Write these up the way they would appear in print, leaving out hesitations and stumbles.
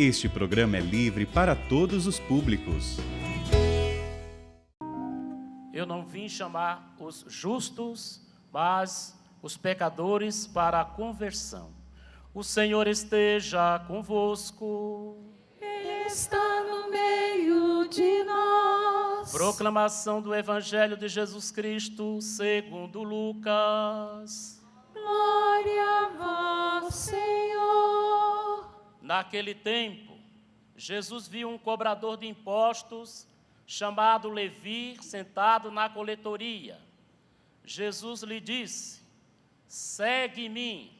Este programa é livre para todos os públicos. Eu não vim chamar os justos, mas os pecadores para a conversão. O Senhor esteja convosco. Ele está no meio de nós. Proclamação do Evangelho de Jesus Cristo segundo Lucas. Glória a vós, Senhor. Naquele tempo, Jesus viu um cobrador de impostos, chamado Levi, sentado na coletoria. Jesus lhe disse: segue-me.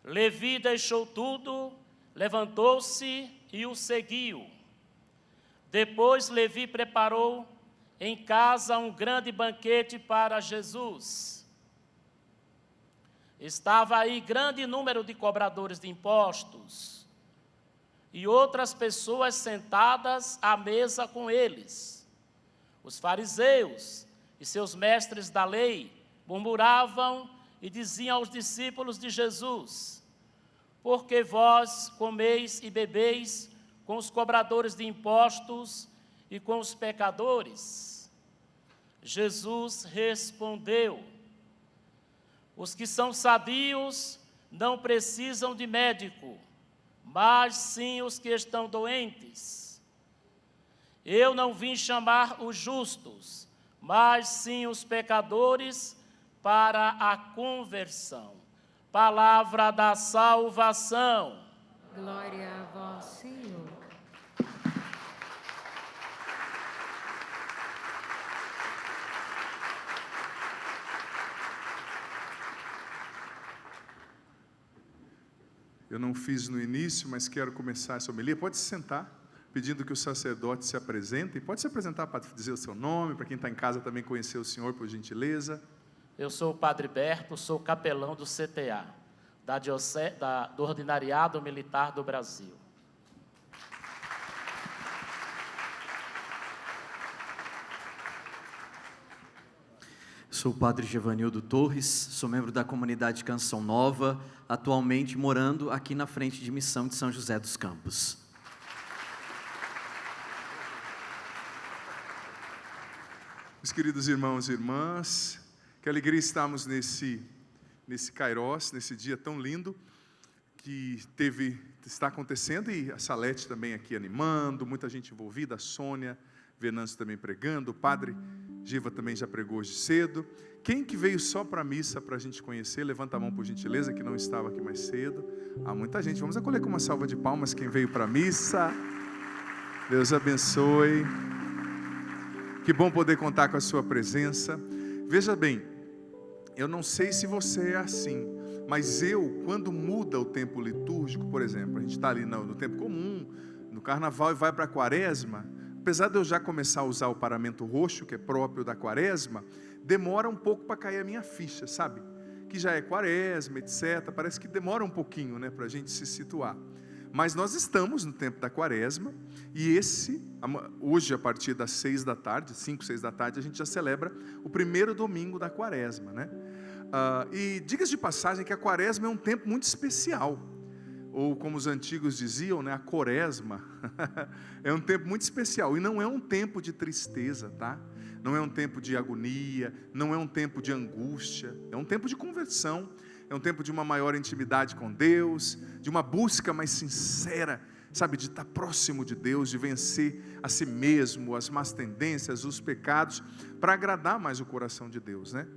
Levi deixou tudo, levantou-se e o seguiu. Depois Levi preparou em casa um grande banquete para Jesus. Estava aí grande número de cobradores de impostos e outras pessoas sentadas à mesa com eles. Os fariseus e seus mestres da lei murmuravam e diziam aos discípulos de Jesus: por que vós comeis e bebeis com os cobradores de impostos e com os pecadores? Jesus respondeu: os que são sadios não precisam de médico, mas sim os que estão doentes. Eu não vim chamar os justos, mas sim os pecadores para a conversão. Palavra da salvação. Glória a vós, Senhor. Eu não fiz no início, mas quero começar essa homilia. Pode se sentar, pedindo que o sacerdote se apresente. Pode se apresentar para dizer o seu nome, para quem está em casa também conhecer o senhor, por gentileza. Eu sou o Padre Berto, sou capelão do CTA, do Ordinariado Militar do Brasil. Sou o Padre Gevanildo Torres, sou membro da comunidade Canção Nova, atualmente morando aqui na frente de missão de São José dos Campos. Meus queridos irmãos e irmãs, que alegria estarmos nesse Kairos, nesse dia tão lindo que está acontecendo, e a Salete também aqui animando, muita gente envolvida, a Sônia, Venâncio também pregando, o Padre Giva também já pregou hoje cedo. Quem que veio só para a missa para a gente conhecer? Levanta a mão por gentileza, que não estava aqui mais cedo. Há muita gente, vamos acolher com uma salva de palmas quem veio para a missa. Deus abençoe. Que bom poder contar com a sua presença. Veja bem, eu não sei se você é assim, mas quando muda o tempo litúrgico, por exemplo, a gente está ali no tempo comum, no carnaval, e vai para a quaresma, apesar de eu já começar a usar o paramento roxo, que é próprio da quaresma, demora um pouco para cair a minha ficha, sabe? Que já é quaresma, etc. Parece que demora um pouquinho, né, para a gente se situar. Mas nós estamos no tempo da quaresma, e hoje, a partir das 6 da tarde, 5, 6 da tarde, a gente já celebra o primeiro domingo da quaresma, né? E diga-se de passagem que a quaresma é um tempo muito especial, ou como os antigos diziam, né, a quaresma, é um tempo muito especial, e não é um tempo de tristeza, tá? Não é um tempo de agonia, não é um tempo de angústia, é um tempo de conversão, é um tempo de uma maior intimidade com Deus, de uma busca mais sincera, sabe, de estar próximo de Deus, de vencer a si mesmo, as más tendências, os pecados, para agradar mais o coração de Deus, né?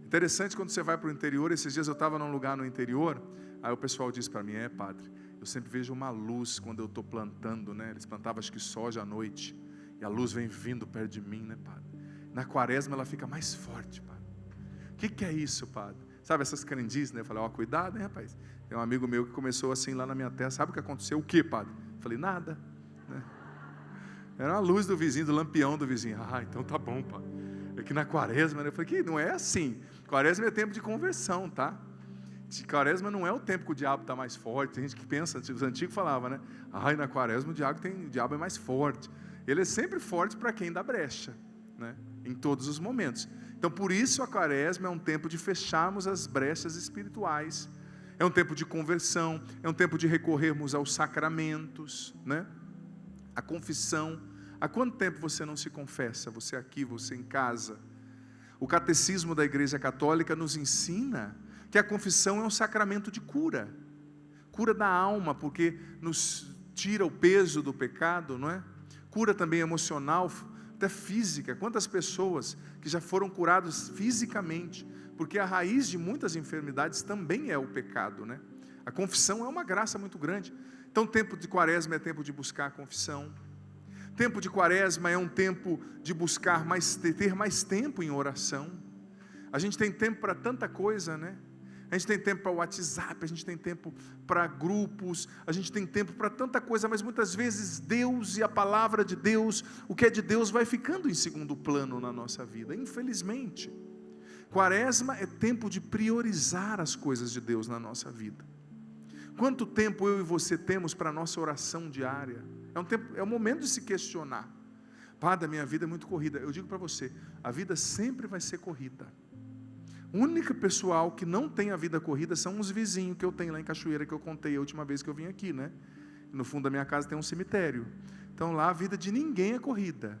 Interessante quando você vai para o interior. Esses dias eu estava num lugar no interior, aí o pessoal disse para mim: padre, eu sempre vejo uma luz quando eu estou plantando, né? Eles plantavam acho que soja à noite, e a luz vem vindo perto de mim, né, padre? Na quaresma ela fica mais forte, padre. O que é isso, padre? Sabe essas crendices, né? Eu falei: cuidado, hein, rapaz. Tem um amigo meu que começou assim lá na minha terra. Sabe o que aconteceu? O que, padre? Eu falei: nada, né? Era a luz do vizinho, do lampião do vizinho. Então tá bom, padre. É que na quaresma, né? Eu falei: que não é assim. Quaresma é tempo de conversão, tá? Quaresma não é o tempo que o diabo está mais forte. Tem gente que pensa, os antigos falavam, né? Na quaresma o diabo é mais forte. Ele é sempre forte para quem dá brecha, né? Em todos os momentos. Então por isso a quaresma é um tempo de fecharmos as brechas espirituais. É um tempo de conversão, é um tempo de recorrermos aos sacramentos, né? A confissão. Há quanto tempo você não se confessa? Você aqui, você em casa. O catecismo da Igreja Católica nos ensina que a confissão é um sacramento de cura. Cura da alma, porque nos tira o peso do pecado, não é? Cura também emocional, até física. Quantas pessoas que já foram curadas fisicamente, porque a raiz de muitas enfermidades também é o pecado, né? A confissão é uma graça muito grande. Então, tempo de quaresma é tempo de buscar a confissão. Tempo de quaresma é um tempo de buscar ter mais tempo em oração. A gente tem tempo para tanta coisa, né? A gente tem tempo para o WhatsApp, a gente tem tempo para grupos, a gente tem tempo para tanta coisa, mas muitas vezes Deus e a palavra de Deus, o que é de Deus vai ficando em segundo plano na nossa vida, infelizmente. Quaresma é tempo de priorizar as coisas de Deus na nossa vida. Quanto tempo eu e você temos para a nossa oração diária? É um momento de se questionar. Padre, a minha vida é muito corrida. Eu digo para você, a vida sempre vai ser corrida. O único pessoal que não tem a vida corrida são os vizinhos que eu tenho lá em Cachoeira, que eu contei a última vez que eu vim aqui, né? No fundo da minha casa tem um cemitério. Então lá a vida de ninguém é corrida.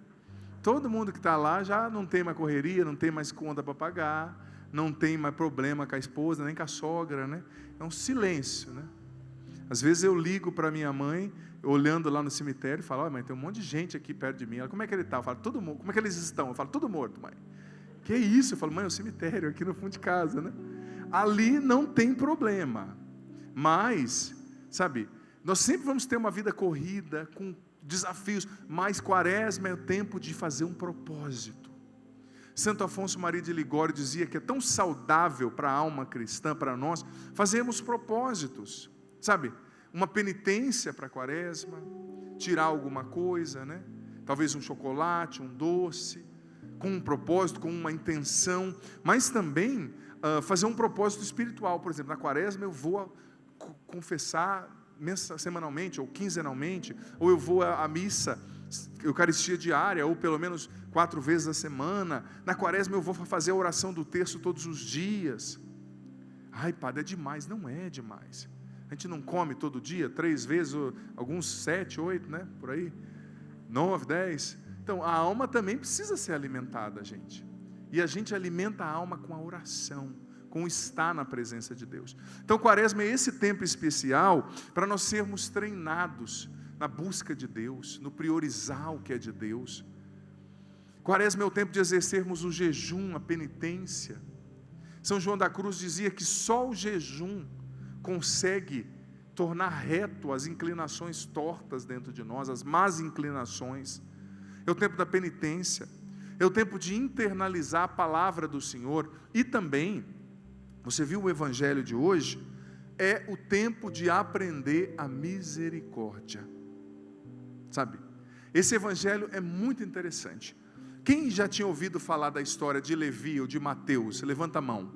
Todo mundo que está lá já não tem mais correria, não tem mais conta para pagar, não tem mais problema com a esposa, nem com a sogra, né? É um silêncio, né? Às vezes eu ligo para minha mãe, olhando lá no cemitério, e falo, mãe, tem um monte de gente aqui perto de mim. Ela, como é que ele está? Eu falo, todo mundo. Como é que eles estão? Eu falo, tudo morto, mãe. Que isso? Eu falo, mãe, é um cemitério aqui no fundo de casa, né? Ali não tem problema. Mas, sabe, nós sempre vamos ter uma vida corrida, com desafios, mas quaresma é o tempo de fazer um propósito. Santo Afonso Maria de Ligório dizia que é tão saudável para a alma cristã, para nós, fazermos propósitos. Sabe, uma penitência para a quaresma, tirar alguma coisa, né? Talvez um chocolate, um doce, com um propósito, com uma intenção, mas também fazer um propósito espiritual. Por exemplo, na quaresma eu vou confessar semanalmente ou quinzenalmente, ou eu vou à missa, eucaristia diária, ou pelo menos 4 vezes a semana. Na quaresma eu vou fazer a oração do terço todos os dias. Ai, padre, é demais. Não é demais. A gente não come todo dia, 3 vezes, alguns 7, 8, né? Por aí, 9, 10. Então, a alma também precisa ser alimentada, gente. E a gente alimenta a alma com a oração, com o estar na presença de Deus. Então, quaresma é esse tempo especial para nós sermos treinados na busca de Deus, no priorizar o que é de Deus. Quaresma é o tempo de exercermos o jejum, a penitência. São João da Cruz dizia que só o jejum consegue tornar reto as inclinações tortas dentro de nós, as más inclinações. É o tempo da penitência, é o tempo de internalizar a palavra do Senhor. E também, você viu o evangelho de hoje, é o tempo de aprender a misericórdia. Sabe, esse evangelho é muito interessante. Quem já tinha ouvido falar da história de Levi ou de Mateus? Levanta a mão.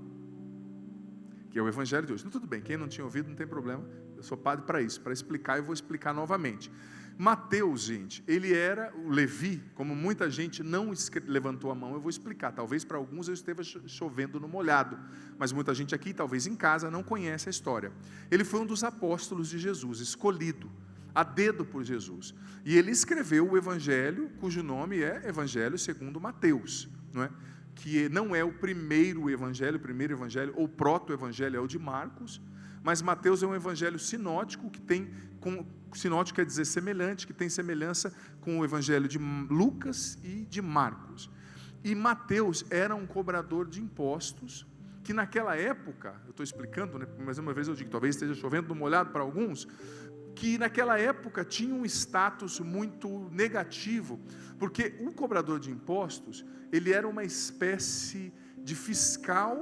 Que é o evangelho de hoje. Tudo bem, quem não tinha ouvido não tem problema, eu sou padre para isso, para explicar, eu vou explicar novamente. Mateus, gente, ele era o Levi, como muita gente não levantou a mão, eu vou explicar, talvez para alguns eu esteja chovendo no molhado, mas muita gente aqui, talvez em casa, não conhece a história. Ele foi um dos apóstolos de Jesus, escolhido a dedo por Jesus, e ele escreveu o evangelho, cujo nome é Evangelho segundo Mateus, não é? Que não é o primeiro evangelho, ou proto-evangelho é o de Marcos, mas Mateus é um evangelho sinótico, que tem, sinótico quer dizer semelhante, que tem semelhança com o evangelho de Lucas e de Marcos. E Mateus era um cobrador de impostos, que naquela época, eu estou explicando, né, mais uma vez eu digo, talvez esteja chovendo no molhado para alguns, que naquela época tinha um status muito negativo, porque o cobrador de impostos, ele era uma espécie de fiscal,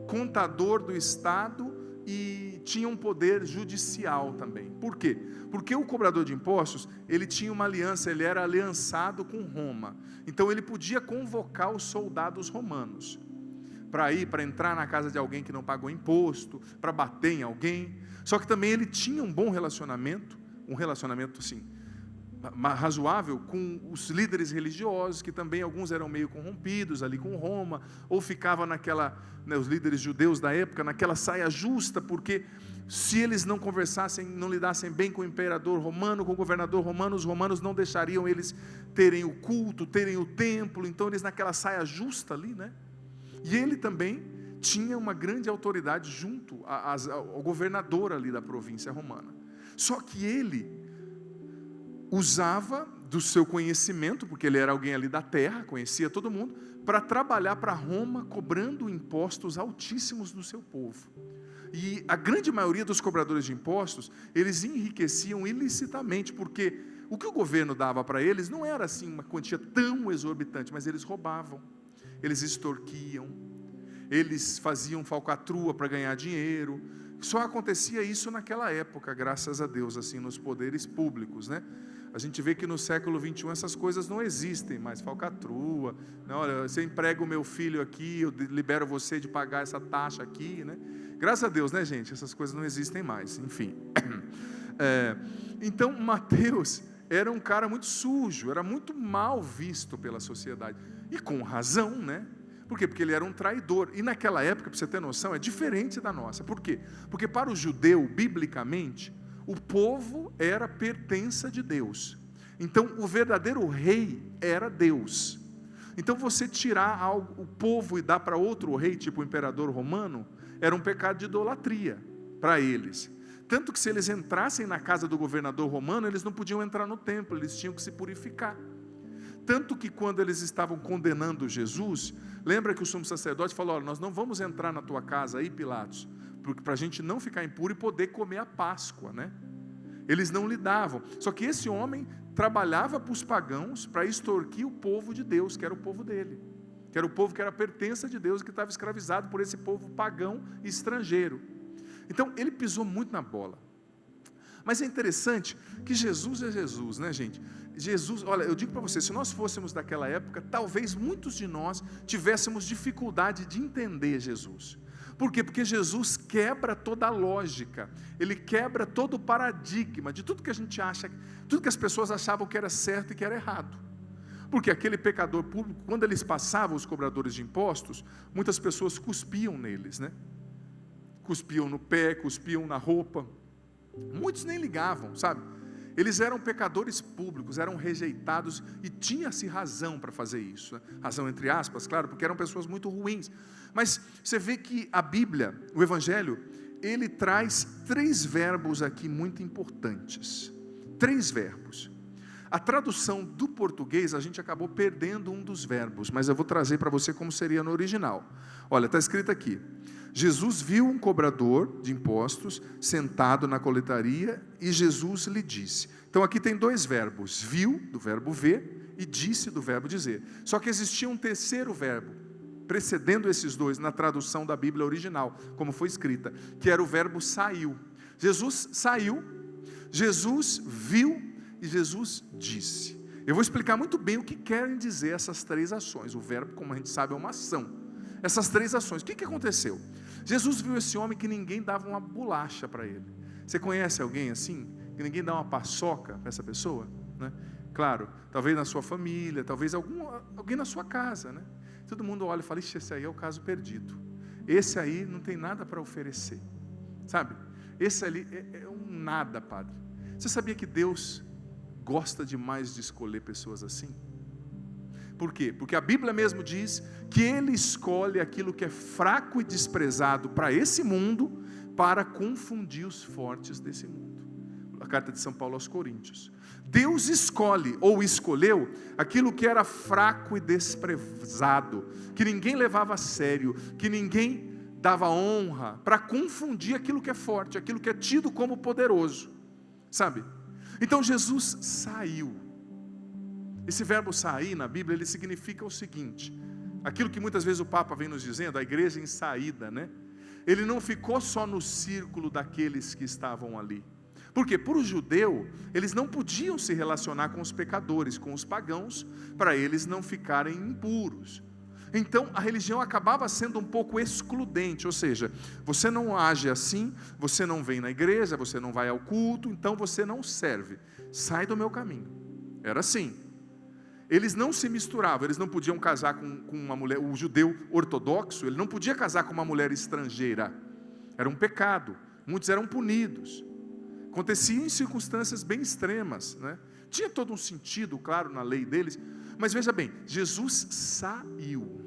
contador do Estado e tinha um poder judicial também. Por quê? Porque o cobrador de impostos, ele tinha uma aliança, ele era aliançado com Roma, então ele podia convocar os soldados romanos, para entrar na casa de alguém que não pagou imposto, para bater em alguém. Só que também ele tinha um bom relacionamento, assim, razoável com os líderes religiosos, que também alguns eram meio corrompidos ali com Roma, ou ficavam os líderes judeus da época, naquela saia justa, porque se eles não conversassem, não lidassem bem com o imperador romano, com o governador romano, os romanos não deixariam eles terem o culto, terem o templo, então eles naquela saia justa ali, né? E ele também tinha uma grande autoridade junto ao governador ali da província romana. Só que ele usava do seu conhecimento, porque ele era alguém ali da terra, conhecia todo mundo, para trabalhar para Roma, cobrando impostos altíssimos do seu povo. E a grande maioria dos cobradores de impostos, eles enriqueciam ilicitamente, porque o que o governo dava para eles não era assim uma quantia tão exorbitante, mas eles roubavam, eles extorquiam, eles faziam falcatrua para ganhar dinheiro. Só acontecia isso naquela época, graças a Deus, assim, nos poderes públicos, né? A gente vê que no século 21 essas coisas não existem mais, falcatrua, né? Olha, você emprega o meu filho aqui, eu libero você de pagar essa taxa aqui, né? Graças a Deus, né, gente? Essas coisas não existem mais, enfim. Então, Mateus era um cara muito sujo, era muito mal visto pela sociedade, e com razão, né? Por quê? Porque ele era um traidor, e naquela época, para você ter noção, é diferente da nossa. Por quê? Porque para o judeu, biblicamente, o povo era pertença de Deus. Então, o verdadeiro rei era Deus. Então, você tirar o povo e dar para outro rei, tipo o imperador romano, era um pecado de idolatria para eles. Tanto que se eles entrassem na casa do governador romano, eles não podiam entrar no templo, eles tinham que se purificar. Tanto que quando eles estavam condenando Jesus, lembra que o sumo sacerdote falou: olha, nós não vamos entrar na tua casa aí, Pilatos, para a gente não ficar impuro e poder comer a Páscoa, né? Eles não lidavam. Só que esse homem trabalhava para os pagãos para extorquir o povo de Deus, que era o povo dele, que era o povo que era pertença de Deus, que estava escravizado por esse povo pagão e estrangeiro. Então ele pisou muito na bola. Mas é interessante que Jesus é Jesus, né, gente? Jesus, olha, eu digo para você, se nós fôssemos daquela época, talvez muitos de nós tivéssemos dificuldade de entender Jesus. Por quê? Porque Jesus quebra toda a lógica, ele quebra todo o paradigma de tudo que a gente acha, tudo que as pessoas achavam que era certo e que era errado. Porque aquele pecador público, quando eles passavam, os cobradores de impostos, muitas pessoas cuspiam neles, né? Cuspiam no pé, cuspiam na roupa. Muitos nem ligavam, sabe? Eles eram pecadores públicos, eram rejeitados e tinha-se razão para fazer isso, né? Razão entre aspas, claro, porque eram pessoas muito ruins. Mas você vê que a Bíblia, o Evangelho, ele traz 3 verbos aqui muito importantes. 3 verbos. A tradução do português, a gente acabou perdendo um dos verbos, mas eu vou trazer para você como seria no original. Olha, está escrito aqui: Jesus viu um cobrador de impostos sentado na coletaria e Jesus lhe disse. Então aqui tem 2 verbos: viu, do verbo ver, e disse, do verbo dizer. Só que existia um terceiro verbo precedendo esses 2 na tradução da Bíblia original, como foi escrita, que era o verbo saiu. Jesus saiu, Jesus viu e Jesus disse. Eu vou explicar muito bem o que querem dizer essas 3 ações. O verbo, como a gente sabe, é uma ação. Essas 3 ações, o que aconteceu? Jesus viu esse homem que ninguém dava uma bolacha para ele. Você conhece alguém assim? Que ninguém dá uma paçoca para essa pessoa? Né? Claro, talvez na sua família, talvez alguém na sua casa, né? Todo mundo olha e fala: ixi, esse aí é o caso perdido. Esse aí não tem nada para oferecer. Sabe? Esse ali é um nada, padre. Você sabia que Deus gosta demais de escolher pessoas assim? Por quê? Porque a Bíblia mesmo diz que Ele escolhe aquilo que é fraco e desprezado para esse mundo, para confundir os fortes desse mundo. A carta de São Paulo aos Coríntios. Deus escolhe, ou escolheu, aquilo que era fraco e desprezado, que ninguém levava a sério, que ninguém dava honra, para confundir aquilo que é forte, aquilo que é tido como poderoso, sabe? Então Jesus saiu. Esse verbo sair na Bíblia, ele significa o seguinte, aquilo que muitas vezes o Papa vem nos dizendo, a igreja em saída, né? Ele não ficou só no círculo daqueles que estavam ali. Porque para o judeu, eles não podiam se relacionar com os pecadores, com os pagãos, para eles não ficarem impuros. Então a religião acabava sendo um pouco excludente, ou seja, você não age assim, você não vem na igreja, você não vai ao culto, então você não serve, sai do meu caminho. Era assim. Eles não se misturavam, eles não podiam casar com uma mulher, o judeu ortodoxo, ele não podia casar com uma mulher estrangeira. Era um pecado, muitos eram punidos. Acontecia em circunstâncias bem extremas, né? Tinha todo um sentido, claro, na lei deles, mas veja bem, Jesus saiu.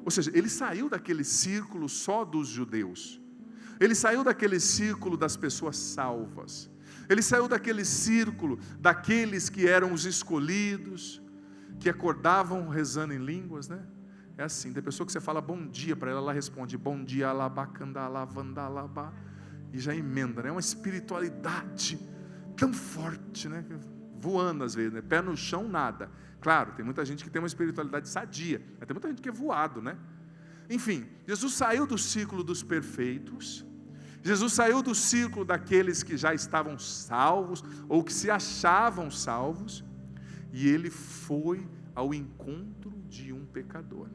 Ou seja, ele saiu daquele círculo só dos judeus. Ele saiu daquele círculo das pessoas salvas. Ele saiu daquele círculo daqueles que eram os escolhidos, que acordavam rezando em línguas, né? É assim, tem pessoa que você fala bom dia para ela, ela responde bom dia, alabacandalabandalabá, e já emenda, né? É uma espiritualidade tão forte, né? Voando às vezes, né? Pé no chão, nada. Claro, tem muita gente que tem uma espiritualidade sadia, mas tem muita gente que é voado, né? Enfim, Jesus saiu do círculo dos perfeitos, Jesus saiu do círculo daqueles que já estavam salvos, ou que se achavam salvos, e ele foi ao encontro de um pecador.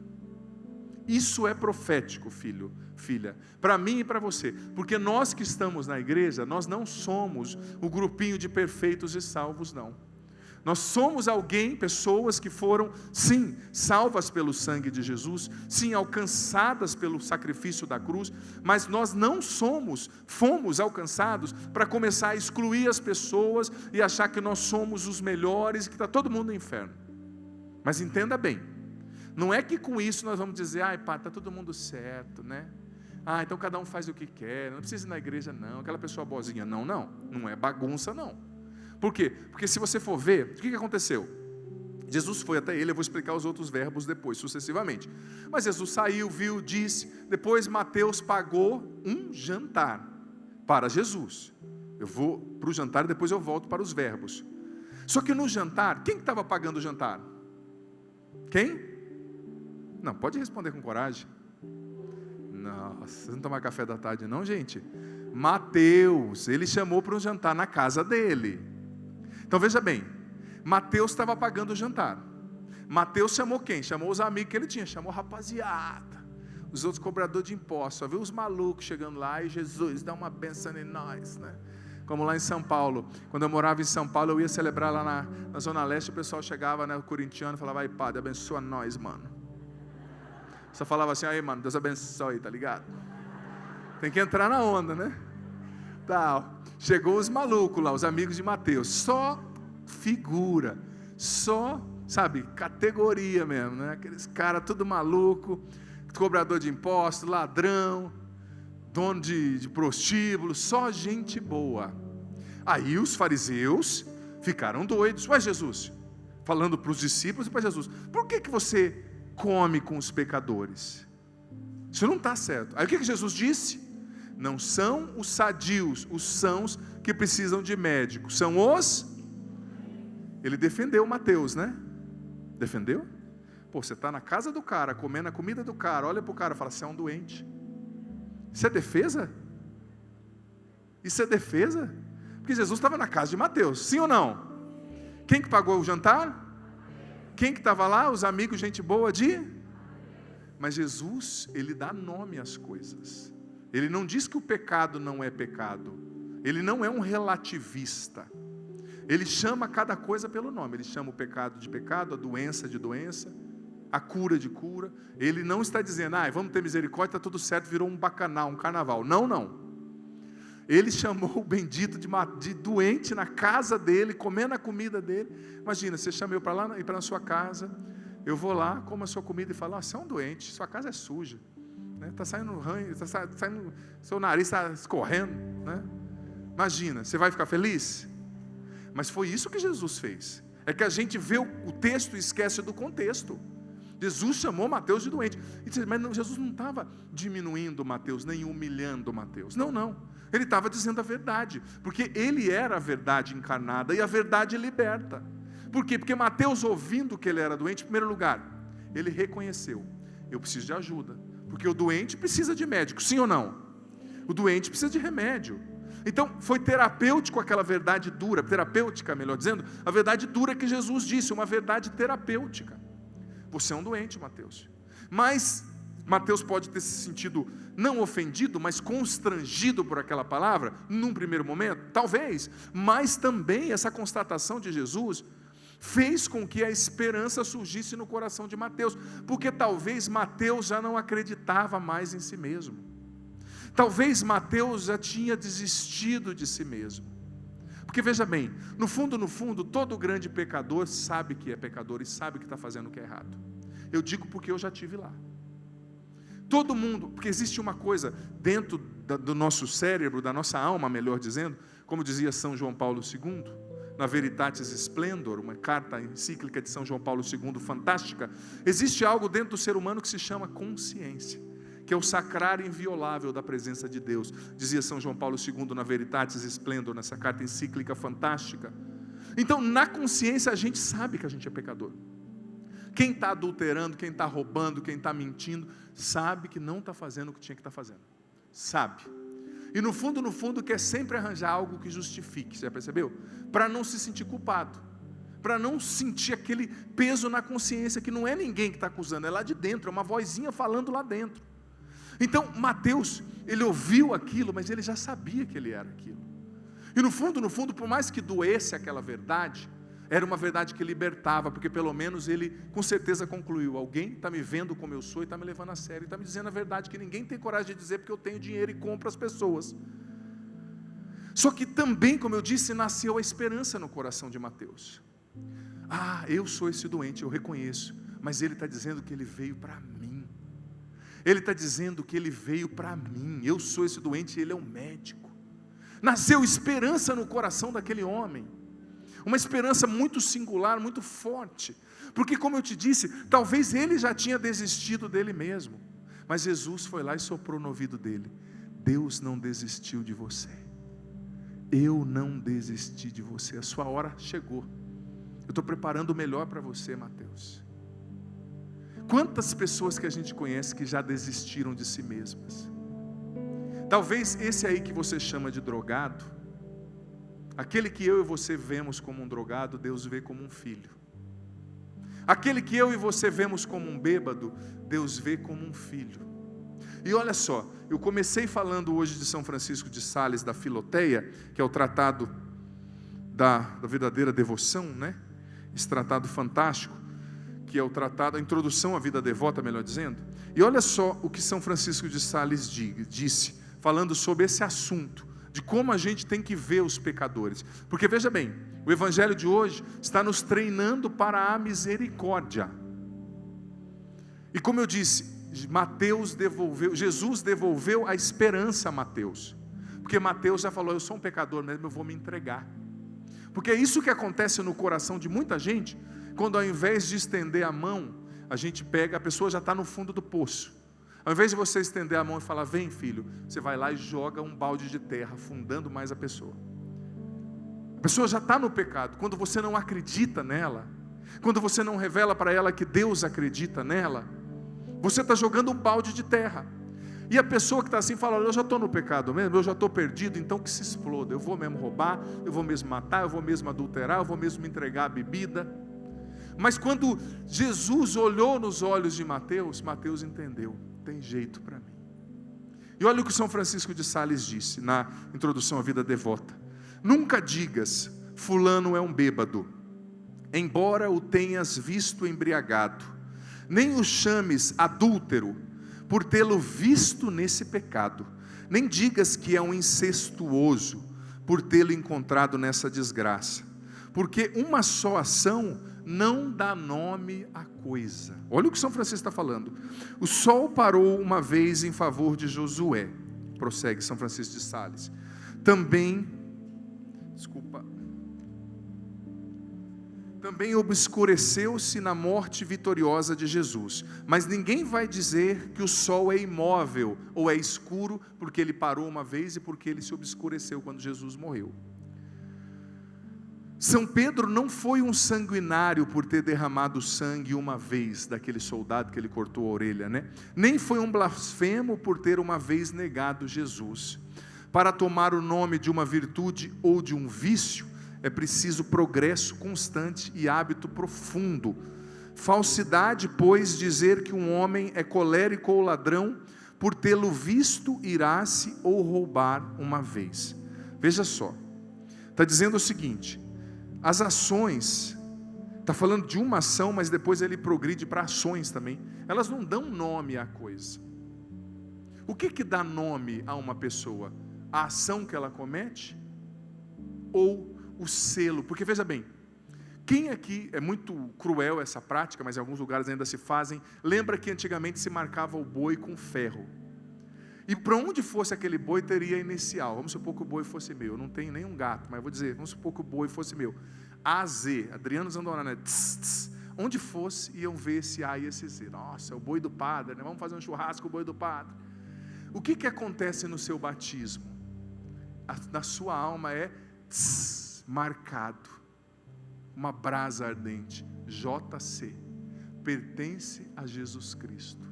Isso é profético, filho, filha, para mim e para você, porque nós que estamos na igreja, nós não somos o grupinho de perfeitos e salvos, não. Nós somos alguém, pessoas que foram, sim, salvas pelo sangue de Jesus, sim, alcançadas pelo sacrifício da cruz, mas nós não fomos alcançados para começar a excluir as pessoas e achar que nós somos os melhores e que está todo mundo no inferno. Mas entenda bem, não é que com isso nós vamos dizer, ai pá, está todo mundo certo, né? Ah, então cada um faz o que quer, não precisa ir na igreja não, aquela pessoa boazinha, não é bagunça não. Por quê? Porque se você for ver, o que aconteceu? Jesus foi até ele, eu vou explicar os outros verbos depois, sucessivamente. Mas Jesus saiu, viu, disse, depois Mateus pagou um jantar para Jesus. Eu vou para o jantar e depois eu volto para os verbos. Só que no jantar, quem estava pagando o jantar? Quem? Não, pode responder com coragem. Nossa, vocês não tomar café da tarde não, gente? Mateus, ele chamou para um jantar na casa dele. Então veja bem, Mateus estava pagando o jantar. Mateus chamou quem? Chamou os amigos que ele tinha, chamou a rapaziada, os outros cobradores de impostos, só viu os malucos chegando lá, e Jesus, dá uma bênção em nós, né? Como lá em São Paulo, quando eu morava em São Paulo, eu ia celebrar lá na Zona Leste, o pessoal chegava, né, o corintiano, falava, ai padre, abençoa nós, mano. Só falava assim, aí mano, Deus abençoe, tá ligado? Tem que entrar na onda, né? Tal. Chegou os malucos lá, os amigos de Mateus, só figura, só, sabe, categoria mesmo, né? Aqueles caras tudo maluco, cobrador de impostos, ladrão, dono de prostíbulo, só gente boa. Aí os fariseus ficaram doidos. Ué, Jesus, falando para os discípulos e para Jesus, por que você come com os pecadores? Isso não está certo. Aí o que Jesus disse? Não são os sadios, os sãos que precisam de médico, são os... Ele defendeu Mateus, né? Defendeu? Pô, você está na casa do cara, comendo a comida do cara, olha para o cara e fala, você é um doente. Isso é defesa? Isso é defesa? Porque Jesus estava na casa de Mateus, sim ou não? Quem que pagou o jantar? Quem que estava lá? Os amigos, gente boa de... Mas Jesus, ele dá nome às coisas. Ele não diz que o pecado não é pecado. Ele não é um relativista. Ele chama cada coisa pelo nome. Ele chama o pecado de pecado, a doença de doença, a cura de cura. Ele não está dizendo, vamos ter misericórdia, está tudo certo, virou um bacanal, um carnaval. Não, não. Ele chamou o bendito de doente na casa dele, comendo a comida dele. Imagina, você chama eu para lá e para na sua casa, eu vou lá, como a sua comida e falo, você é um doente, sua casa é suja. Está saindo ranho, está saindo, seu nariz está escorrendo, né? Imagina, você vai ficar feliz? Mas foi isso que Jesus fez. É que a gente vê o texto e esquece do contexto. Jesus chamou Mateus de doente. Mas Jesus não estava diminuindo Mateus, nem humilhando Mateus. Não, não. Ele estava dizendo a verdade. Porque ele era a verdade encarnada e a verdade liberta. Por quê? Porque Mateus, ouvindo que ele era doente, em primeiro lugar, ele reconheceu, eu preciso de ajuda. Porque o doente precisa de médico, sim ou não? O doente precisa de remédio. Então, foi terapêutico aquela verdade dura, terapêutica, melhor dizendo, a verdade dura que Jesus disse, uma verdade terapêutica. Você é um doente, Mateus. Mas, Mateus pode ter se sentido, não ofendido, mas constrangido por aquela palavra, num primeiro momento, talvez, mas também essa constatação de Jesus fez com que a esperança surgisse no coração de Mateus, porque talvez Mateus já não acreditava mais em si mesmo. Talvez Mateus já tinha desistido de si mesmo. Porque veja bem, no fundo, todo grande pecador sabe que é pecador e sabe que está fazendo o que é errado. Eu digo porque eu já estive lá. Todo mundo, porque existe uma coisa dentro do nosso cérebro, da nossa alma, melhor dizendo, como dizia São João Paulo II, na Veritatis Splendor, uma carta encíclica de São João Paulo II, fantástica, existe algo dentro do ser humano que se chama consciência, que é o sacrário inviolável da presença de Deus, dizia São João Paulo II na Veritatis Splendor, nessa carta encíclica fantástica. Então, na consciência, a gente sabe que a gente é pecador. Quem está adulterando, quem está roubando, quem está mentindo, sabe que não está fazendo o que tinha que estar fazendo. Sabe. E no fundo, quer sempre arranjar algo que justifique, você já percebeu? Para não se sentir culpado, para não sentir aquele peso na consciência, que não é ninguém que está acusando, é lá de dentro, é uma vozinha falando lá dentro. Então, Mateus, ele ouviu aquilo, mas ele já sabia que ele era aquilo. E no fundo, por mais que doesse aquela verdade, era uma verdade que libertava, porque pelo menos ele com certeza concluiu: alguém está me vendo como eu sou e está me levando a sério, e está me dizendo a verdade que ninguém tem coragem de dizer, porque eu tenho dinheiro e compro as pessoas. Só que também, como eu disse, nasceu a esperança no coração de Mateus. Eu sou esse doente, eu reconheço, mas ele está dizendo que ele veio para mim. Ele está dizendo que ele veio para mim, eu sou esse doente e ele é um médico. Nasceu esperança no coração daquele homem, uma esperança muito singular, muito forte, porque como eu te disse, talvez ele já tinha desistido dele mesmo, mas Jesus foi lá e soprou no ouvido dele: Deus não desistiu de você, eu não desisti de você, a sua hora chegou, eu estou preparando o melhor para você, Mateus. Quantas pessoas que a gente conhece que já desistiram de si mesmas? Talvez esse aí que você chama de drogado, aquele que eu e você vemos como um drogado, Deus vê como um filho. Aquele que eu e você vemos como um bêbado, Deus vê como um filho. E olha só, eu comecei falando hoje de São Francisco de Sales, da Filoteia, que é o tratado da verdadeira devoção, né? Esse tratado fantástico, que é o tratado, a introdução à vida devota, melhor dizendo. E olha só o que São Francisco de Sales disse, falando sobre esse assunto, de como a gente tem que ver os pecadores. Porque veja bem, o evangelho de hoje está nos treinando para a misericórdia. E como eu disse, Jesus devolveu a esperança a Mateus. Porque Mateus já falou: eu sou um pecador mesmo, eu vou me entregar. Porque é isso que acontece no coração de muita gente, quando ao invés de estender a mão, a gente pega, a pessoa já está no fundo do poço. Ao invés de você estender a mão e falar: vem filho, você vai lá e joga um balde de terra, afundando mais a pessoa. A pessoa já está no pecado. Quando você não acredita nela, quando você não revela para ela que Deus acredita nela, você está jogando um balde de terra. E a pessoa que está assim fala: eu já estou no pecado mesmo, eu já estou perdido, então que se exploda. Eu vou mesmo roubar, eu vou mesmo matar, eu vou mesmo adulterar, eu vou mesmo me entregar à bebida. Mas quando Jesus olhou nos olhos de Mateus, Mateus entendeu: tem jeito para mim. E olha o que São Francisco de Sales disse na introdução à vida devota: nunca digas, fulano é um bêbado, embora o tenhas visto embriagado, nem o chames adúltero, por tê-lo visto nesse pecado, nem digas que é um incestuoso, por tê-lo encontrado nessa desgraça, porque uma só ação não dá nome à coisa. Olha o que São Francisco está falando: o sol parou uma vez em favor de Josué, prossegue São Francisco de Sales, também obscureceu-se na morte vitoriosa de Jesus, mas ninguém vai dizer que o sol é imóvel ou é escuro, porque ele parou uma vez e porque ele se obscureceu quando Jesus morreu. São Pedro não foi um sanguinário por ter derramado sangue uma vez daquele soldado que ele cortou a orelha, né? Nem foi um blasfemo por ter uma vez negado Jesus. Para tomar o nome de uma virtude ou de um vício, é preciso progresso constante e hábito profundo. Falsidade, pois, dizer que um homem é colérico ou ladrão por tê-lo visto irar-se ou roubar uma vez. Veja só, está dizendo o seguinte: as ações Está falando de uma ação, mas depois ele progride para ações também. Elas não dão nome à coisa. O que dá nome a uma pessoa? A ação que ela comete? Ou o selo? Porque veja bem, quem aqui, é muito cruel essa prática, mas em alguns lugares ainda se fazem, lembra que antigamente se marcava o boi com ferro. E para onde fosse aquele boi teria inicial. Vamos supor que o boi fosse meu. Eu não tenho nenhum gato, mas vou dizer, vamos supor que o boi fosse meu. AZ, Adriano Zandonara, né? Onde fosse, iam ver esse A e esse Z. Nossa, é o boi do padre, né? Vamos fazer um churrasco com o boi do padre. O que acontece no seu batismo? Na sua alma é marcado. Uma brasa ardente. JC. Pertence a Jesus Cristo.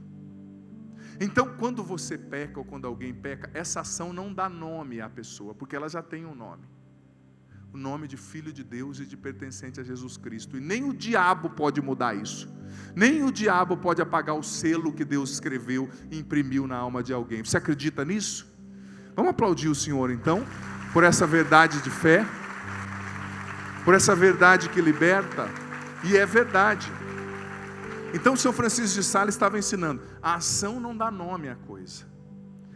Então, quando você peca ou quando alguém peca, essa ação não dá nome à pessoa, porque ela já tem um nome. O nome de filho de Deus e de pertencente a Jesus Cristo. E nem o diabo pode mudar isso. Nem o diabo pode apagar o selo que Deus escreveu e imprimiu na alma de alguém. Você acredita nisso? Vamos aplaudir o Senhor então, por essa verdade de fé, por essa verdade que liberta, e é verdade. Então o São Francisco de Sales estava ensinando, a ação não dá nome à coisa.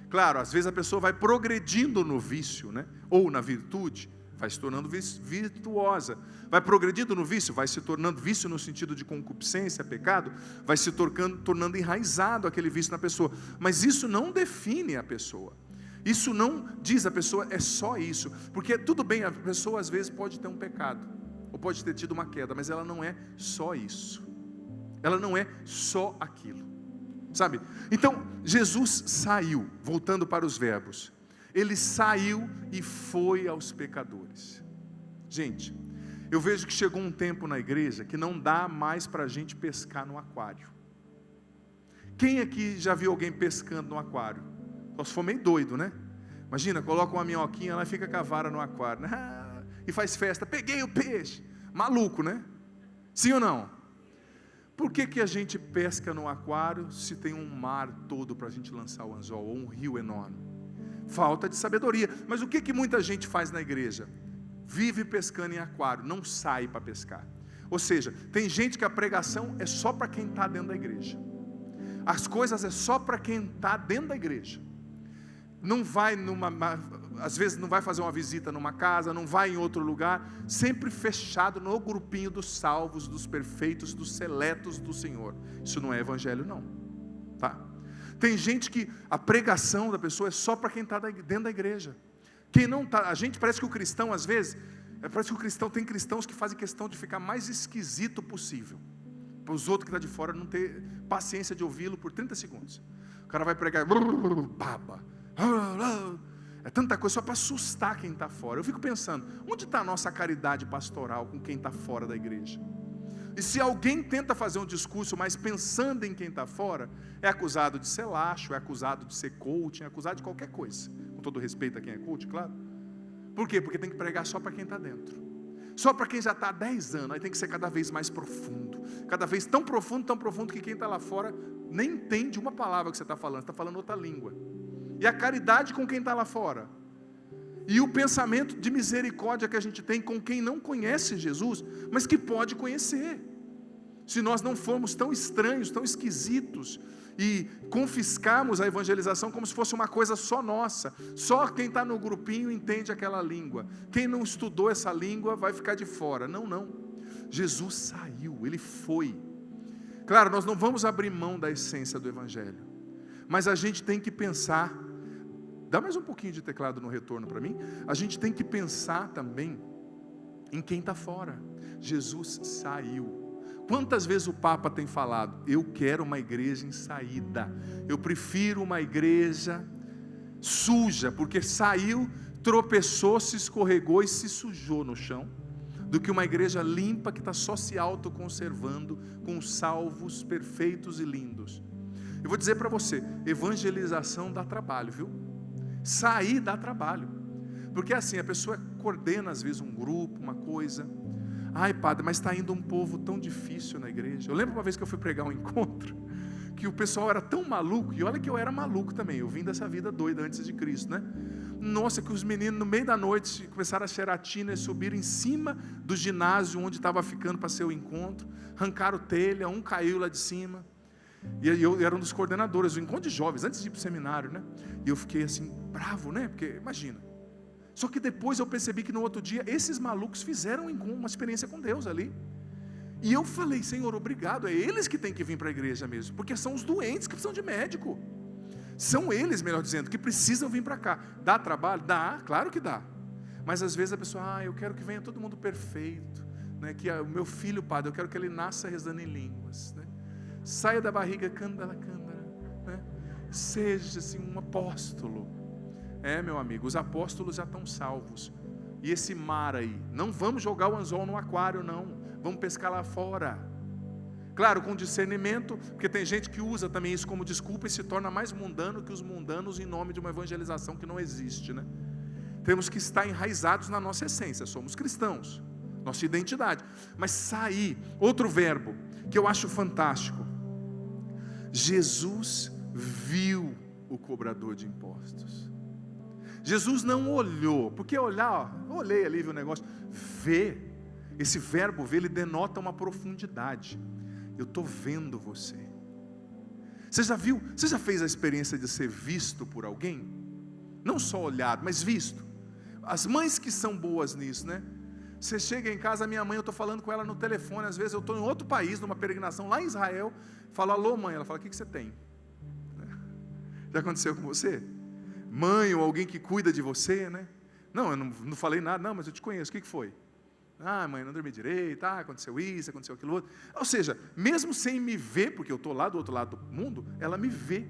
Claro, às vezes a pessoa vai progredindo no vício, né? Ou na virtude, vai se tornando virtuosa. Vai progredindo no vício, vai se tornando vício no sentido de concupiscência, pecado, vai se tornando enraizado aquele vício na pessoa. Mas isso não define a pessoa. Isso não diz a pessoa, é só isso. Porque tudo bem, a pessoa às vezes pode ter um pecado, ou pode ter tido uma queda, mas ela não é só isso. Ela não é só aquilo. Sabe? Então, Jesus saiu, voltando para os verbos. Ele saiu e foi aos pecadores. Gente, eu vejo que chegou um tempo na igreja que não dá mais para a gente pescar no aquário. Quem aqui já viu alguém pescando no aquário? Só se for meio doido, né? Imagina, coloca uma minhoquinha, ela fica com a vara no aquário, né? E faz festa, peguei o peixe. Maluco, né? Sim ou não? Por que a gente pesca no aquário se tem um mar todo para a gente lançar o anzol, ou um rio enorme? Falta de sabedoria. Mas o que muita gente faz na igreja? Vive pescando em aquário, não sai para pescar. Ou seja, tem gente que a pregação é só para quem está dentro da igreja. As coisas é só para quem está dentro da igreja. Não vai às vezes não vai fazer uma visita numa casa, não vai em outro lugar, sempre fechado no grupinho dos salvos, dos perfeitos, dos seletos do Senhor. Isso não é evangelho não, tá? Tem gente que a pregação da pessoa é só para quem está dentro da igreja. Quem não está, a gente parece que o cristão às vezes, parece que o cristão, tem cristãos que fazem questão de ficar mais esquisito possível, para os outros que estão de fora não ter paciência de ouvi-lo por 30 segundos. O cara vai pregar, baba, é tanta coisa só para assustar quem está fora. Eu fico pensando, onde está a nossa caridade pastoral com quem está fora da igreja? E se alguém tenta fazer um discurso, mas pensando em quem está fora, é acusado de ser laxo, é acusado de ser coaching, é acusado de qualquer coisa. Com todo respeito a quem é coach, claro. Por quê? Porque tem que pregar só para quem está dentro. Só para quem já está há 10 anos, aí tem que ser cada vez mais profundo. Cada vez tão profundo que quem está lá fora nem entende uma palavra que você está falando. Você está falando outra língua. E a caridade com quem está lá fora. E o pensamento de misericórdia que a gente tem com quem não conhece Jesus, mas que pode conhecer. Se nós não formos tão estranhos, tão esquisitos, e confiscarmos a evangelização como se fosse uma coisa só nossa. Só quem está no grupinho entende aquela língua. Quem não estudou essa língua vai ficar de fora. Não, não. Jesus saiu, Ele foi. Claro, nós não vamos abrir mão da essência do evangelho, mas a gente tem que pensar. Dá mais um pouquinho de teclado no retorno para mim. A gente tem que pensar também em quem está fora. Jesus saiu. Quantas vezes o Papa tem falado, eu quero uma igreja em saída, eu prefiro uma igreja suja, porque saiu, tropeçou, se escorregou e se sujou no chão, do que uma igreja limpa que está só se autoconservando, com salvos perfeitos e lindos. Eu vou dizer para você, evangelização dá trabalho, viu? Sair dá trabalho, porque assim, a pessoa coordena às vezes um grupo, uma coisa. Ai padre, mas está indo um povo tão difícil na igreja. Eu lembro uma vez que eu fui pregar um encontro, que o pessoal era tão maluco, e olha que eu era maluco também, eu vim dessa vida doida antes de Cristo, né? Nossa, que os meninos no meio da noite começaram a cheirar tina e subiram em cima do ginásio onde estava ficando para ser o encontro, arrancaram telha, um caiu lá de cima, e eu era um dos coordenadores, o encontro de jovens, antes de ir para o seminário, né? E eu fiquei assim, bravo, né? Porque, imagina. Só que depois eu percebi que no outro dia, esses malucos fizeram uma experiência com Deus ali. E eu falei, Senhor, obrigado, é eles que têm que vir para a igreja mesmo, porque são os doentes que precisam de médico. São eles, melhor dizendo, que precisam vir para cá. Dá trabalho? Dá, claro que dá. Mas às vezes a pessoa, eu quero que venha todo mundo perfeito, né? Que o meu filho, padre, eu quero que ele nasça rezando em línguas, né? Saia da barriga, cândala, né? Seja assim um apóstolo. Meu amigo, os apóstolos já estão salvos. E esse mar aí, não vamos jogar o anzol no aquário, não. Vamos pescar lá fora. Claro, com discernimento, porque tem gente que usa também isso como desculpa e se torna mais mundano que os mundanos em nome de uma evangelização que não existe, né? Temos que estar enraizados na nossa essência, somos cristãos, nossa identidade. Mas sair, outro verbo que eu acho fantástico. Jesus viu o cobrador de impostos. Jesus não olhou, porque olhar, eu olhei ali, vi o negócio, ver, esse verbo ver, ele denota uma profundidade. Eu estou vendo você. Você já fez a experiência de ser visto por alguém? Não só olhado, mas visto. As mães que são boas nisso, né? Você chega em casa, a minha mãe, eu estou falando com ela no telefone, às vezes eu estou em outro país, numa peregrinação lá em Israel, falo, alô mãe, ela fala, o que você tem? Já aconteceu com você? Mãe ou alguém que cuida de você, né? Não, eu não falei nada, não, mas eu te conheço, o que foi? Mãe, não dormi direito, aconteceu isso, aconteceu aquilo outro. Ou seja, mesmo sem me ver, porque eu estou lá do outro lado do mundo, ela me vê,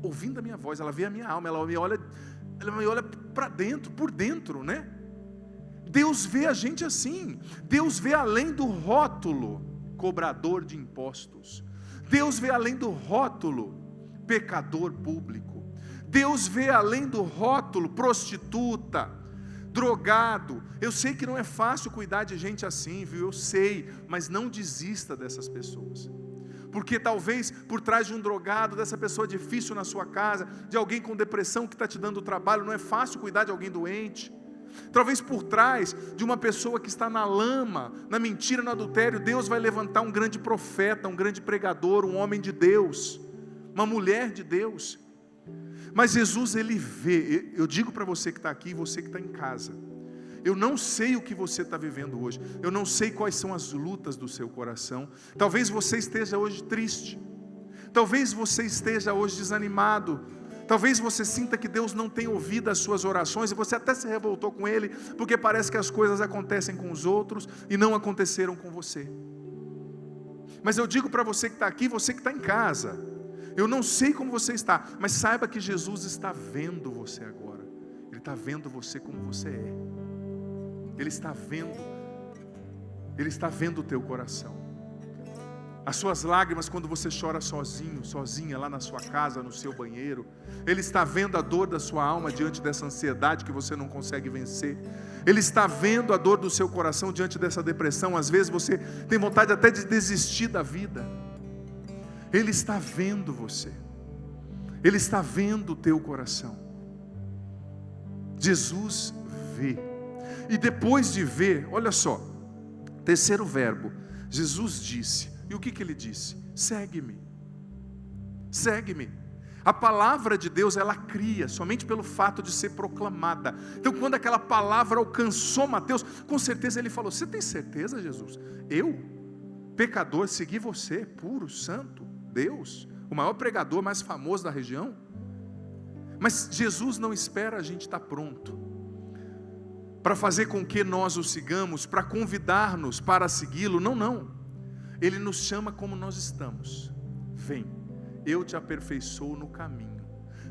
ouvindo a minha voz, ela vê a minha alma, ela me olha para dentro, por dentro, né? Deus vê a gente assim. Deus vê além do rótulo, cobrador de impostos. Deus vê além do rótulo, pecador público. Deus vê além do rótulo, prostituta, drogado. Eu sei que não é fácil cuidar de gente assim, viu? Eu sei, mas não desista dessas pessoas. Porque talvez por trás de um drogado, dessa pessoa difícil na sua casa, de alguém com depressão que está te dando trabalho, não é fácil cuidar de alguém doente. Talvez por trás de uma pessoa que está na lama, na mentira, no adultério, Deus vai levantar um grande profeta, um grande pregador, um homem de Deus, uma mulher de Deus. Mas Jesus, ele vê. Eu digo para você que está aqui e você que está em casa, eu não sei o que você está vivendo hoje, eu não sei quais são as lutas do seu coração. Talvez você esteja hoje triste, talvez você esteja hoje desanimado, talvez você sinta que Deus não tem ouvido as suas orações, e você até se revoltou com Ele, porque parece que as coisas acontecem com os outros, e não aconteceram com você. Mas eu digo para você que está aqui, você que está em casa, eu não sei como você está, mas saiba que Jesus está vendo você agora. Ele está vendo você como você é. Ele está vendo o teu coração. As suas lágrimas quando você chora sozinho, sozinha lá na sua casa, no seu banheiro. Ele está vendo a dor da sua alma diante dessa ansiedade que você não consegue vencer. Ele está vendo a dor do seu coração diante dessa depressão. Às vezes você tem vontade até de desistir da vida. Ele está vendo você. Ele está vendo o teu coração. Jesus vê. E depois de ver, olha só, terceiro verbo, Jesus disse. E o que ele disse? Segue-me. Segue-me. A palavra de Deus, ela cria, somente pelo fato de ser proclamada. Então quando aquela palavra alcançou Mateus, com certeza ele falou, você tem certeza, Jesus? Eu, pecador, segui você, puro, santo, Deus, o maior pregador, mais famoso da região? Mas Jesus não espera a gente estar pronto para fazer com que nós o sigamos, para convidar-nos para segui-lo. Não. Ele nos chama como nós estamos. Vem, eu te aperfeiçoo no caminho.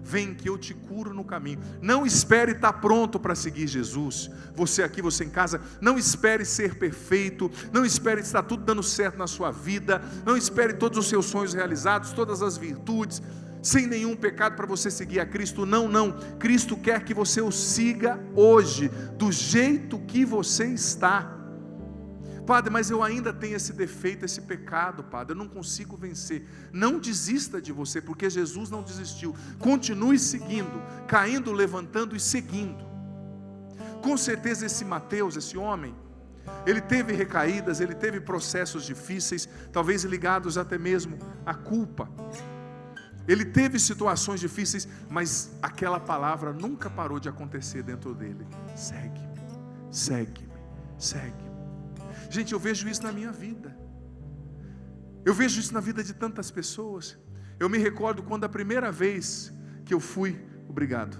Vem que eu te curo no caminho. Não espere estar pronto para seguir Jesus. Você aqui, você em casa, não espere ser perfeito. Não espere estar tudo dando certo na sua vida. Não espere todos os seus sonhos realizados, todas as virtudes, sem nenhum pecado para você seguir a Cristo. Não. Cristo quer que você o siga hoje, do jeito que você está. Padre, mas eu ainda tenho esse defeito, esse pecado, Padre, eu não consigo vencer. Não desista de você, porque Jesus não desistiu. Continue seguindo, caindo, levantando e seguindo. Com certeza esse Mateus, esse homem, ele teve recaídas, ele teve processos difíceis, talvez ligados até mesmo à culpa. Ele teve situações difíceis, mas aquela palavra nunca parou de acontecer dentro dele. Segue-me, segue-me, segue-me. Gente, eu vejo isso na minha vida. Eu vejo isso na vida de tantas pessoas. Eu me recordo quando a primeira vez que eu fui, obrigado.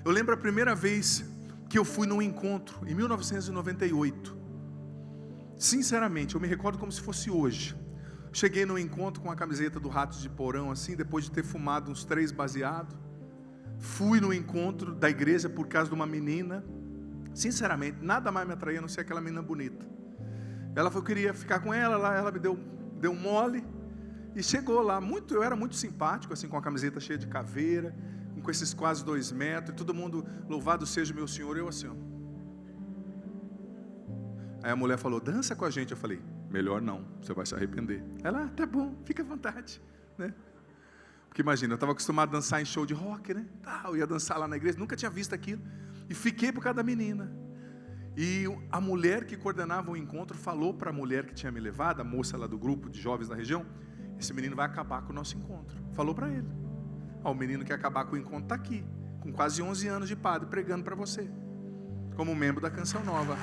Eu lembro a primeira vez que eu fui num encontro, em 1998. Sinceramente, eu me recordo como se fosse hoje. Cheguei num encontro com a camiseta do Ratos de Porão, assim, depois de ter fumado uns 3 baseados. Fui no encontro da igreja por causa de uma menina. Sinceramente, nada mais me atraía a não ser aquela menina bonita. Ela falou que eu queria ficar com ela, ela me deu um mole. E chegou lá, eu era muito simpático, assim, com a camiseta cheia de caveira, com esses quase 2 metros, e todo mundo, louvado seja o meu Senhor, eu assim, ó. Aí a mulher falou, dança com a gente. Eu falei, melhor não, você vai se arrepender. Ela, tá bom, fica à vontade, né? Porque imagina, eu estava acostumado a dançar em show de rock, né? Eu ia dançar lá na igreja, nunca tinha visto aquilo. E fiquei por causa da menina. E a mulher que coordenava o encontro falou para a mulher que tinha me levado, a moça lá do grupo de jovens da região, esse menino vai acabar com o nosso encontro. Falou para ele. O menino que acabar com o encontro está aqui, com quase 11 anos de padre, pregando para você, como membro da Canção Nova.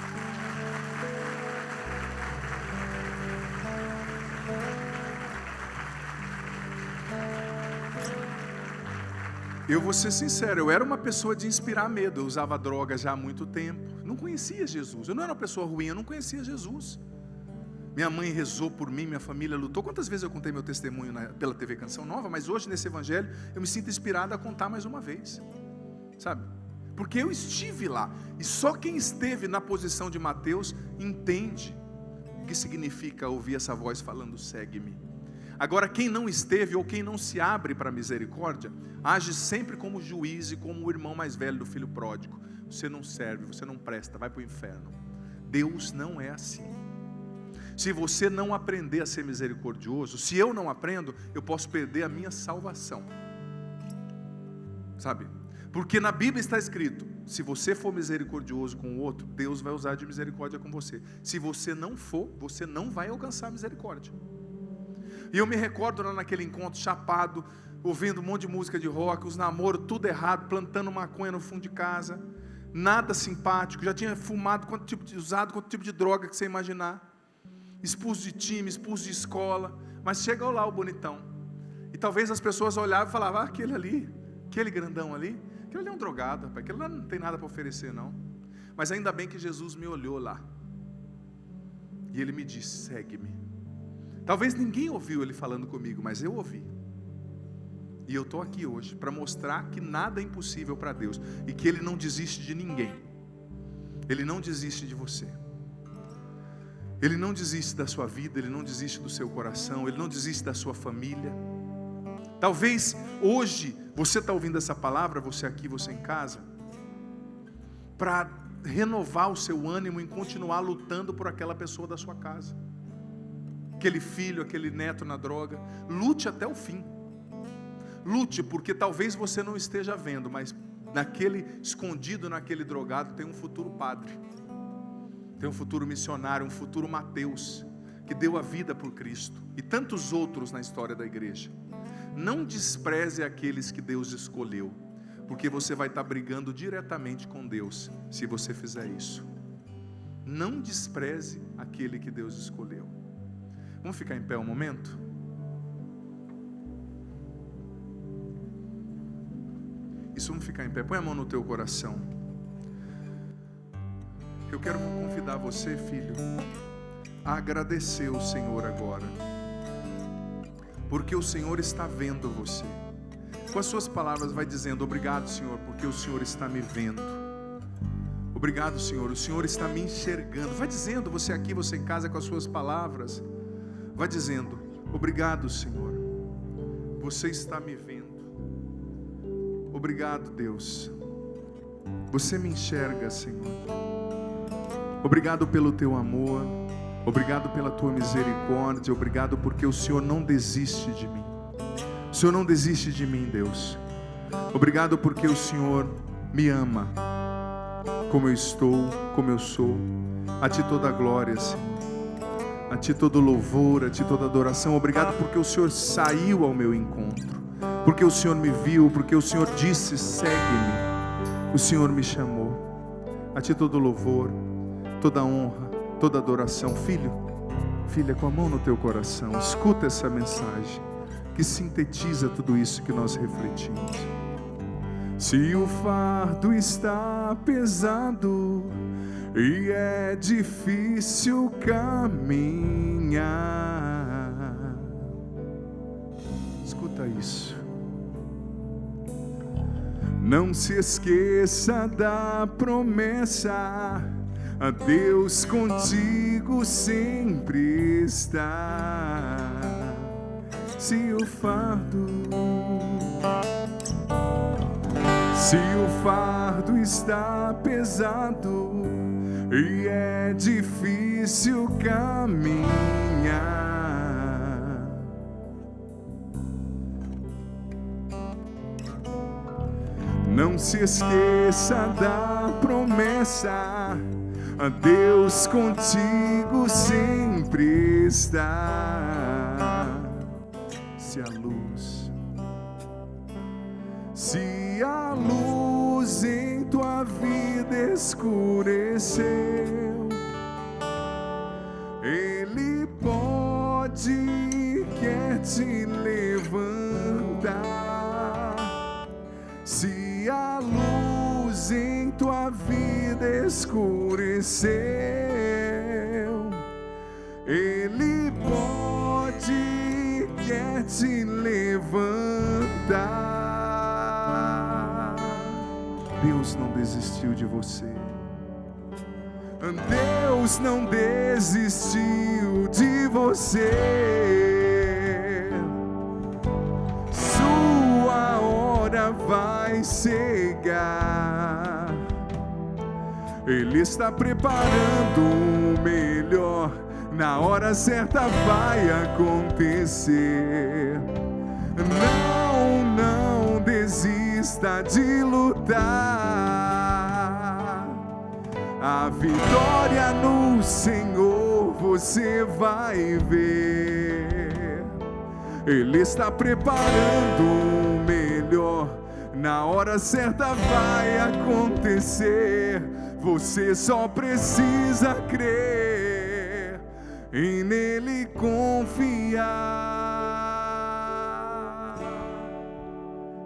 Eu vou ser sincero, eu era uma pessoa de inspirar medo, eu usava droga já há muito tempo, não conhecia Jesus, eu não era uma pessoa ruim, eu não conhecia Jesus. Minha mãe rezou por mim, minha família lutou. Quantas vezes eu contei meu testemunho pela TV Canção Nova, mas hoje nesse evangelho eu me sinto inspirado a contar mais uma vez, sabe? Porque eu estive lá, e só quem esteve na posição de Mateus entende o que significa ouvir essa voz falando, segue-me. Agora, quem não esteve ou quem não se abre para a misericórdia, age sempre como juiz e como o irmão mais velho do filho pródigo. Você não serve, você não presta, vai para o inferno. Deus não é assim. Se você não aprender a ser misericordioso, se eu não aprendo, eu posso perder a minha salvação, sabe? Porque na Bíblia está escrito, se você for misericordioso com o outro, Deus vai usar de misericórdia com você. Se você não for, você não vai alcançar misericórdia. E eu me recordo lá naquele encontro, chapado, ouvindo um monte de música de rock, os namoros, tudo errado, plantando maconha no fundo de casa, nada simpático, já tinha fumado, usado quanto tipo de droga que você imaginar. Expulso de time, expulso de escola, mas chegou lá o bonitão, e talvez as pessoas olhavam e falavam, aquele ali, aquele grandão ali, aquele ali é um drogado, rapaz, aquele lá não tem nada para oferecer não, mas ainda bem que Jesus me olhou lá, e Ele me disse, segue-me. Talvez ninguém ouviu Ele falando comigo, mas eu ouvi, e eu estou aqui hoje, para mostrar que nada é impossível para Deus, e que Ele não desiste de ninguém, Ele não desiste de você. Ele não desiste da sua vida, Ele não desiste do seu coração, Ele não desiste da sua família. Talvez hoje você está ouvindo essa palavra, você aqui, você em casa, para renovar o seu ânimo em continuar lutando por aquela pessoa da sua casa, aquele filho, aquele neto na droga. Lute até o fim. Lute, porque talvez você não esteja vendo, mas escondido naquele drogado tem um futuro padre. Tem um futuro missionário, um futuro Mateus, que deu a vida por Cristo, e tantos outros na história da igreja. Não despreze aqueles que Deus escolheu, porque você vai estar brigando diretamente com Deus, se você fizer isso. Não despreze aquele que Deus escolheu. Vamos ficar em pé um momento? Isso, vamos ficar em pé, põe a mão no teu coração. Eu quero convidar você, filho, a agradecer o Senhor agora, porque o Senhor está vendo você. Com as suas palavras vai dizendo, obrigado, Senhor, porque o Senhor está me vendo. Obrigado, Senhor, o Senhor está me enxergando. Vai dizendo, você aqui, você em casa, com as suas palavras, vai dizendo, obrigado, Senhor, você está me vendo. Obrigado, Deus. Você me enxerga, Senhor. Obrigado pelo teu amor. Obrigado pela tua misericórdia. Obrigado porque o Senhor não desiste de mim. O Senhor não desiste de mim, Deus. Obrigado porque o Senhor me ama, como eu estou, como eu sou. A Ti toda a glória, Senhor. A Ti todo louvor, a Ti toda adoração. Obrigado porque o Senhor saiu ao meu encontro, porque o Senhor me viu, porque o Senhor disse: segue-me. O Senhor me chamou. A Ti todo louvor, toda honra, toda adoração. Filho, filha, com a mão no teu coração, escuta essa mensagem que sintetiza tudo isso que nós refletimos. Se o fardo está pesado e é difícil caminhar, escuta isso. Não se esqueça da promessa: a Deus contigo sempre está. Se o fardo está pesado e é difícil caminhar, não se esqueça da promessa: a Deus contigo sempre está. Se a luz em tua vida escureceu, Ele pode, quer te levantar. Se a luz em tua vida escureceu, Ele pode, quer te levantar. Deus não desistiu de você. Deus não desistiu de você. Sua hora vai chegar. Ele está preparando o melhor. Na hora certa vai acontecer. Não desista de lutar. A vitória no Senhor você vai ver. Ele está preparando o melhor. Na hora certa vai acontecer. Você só precisa crer e nele confiar.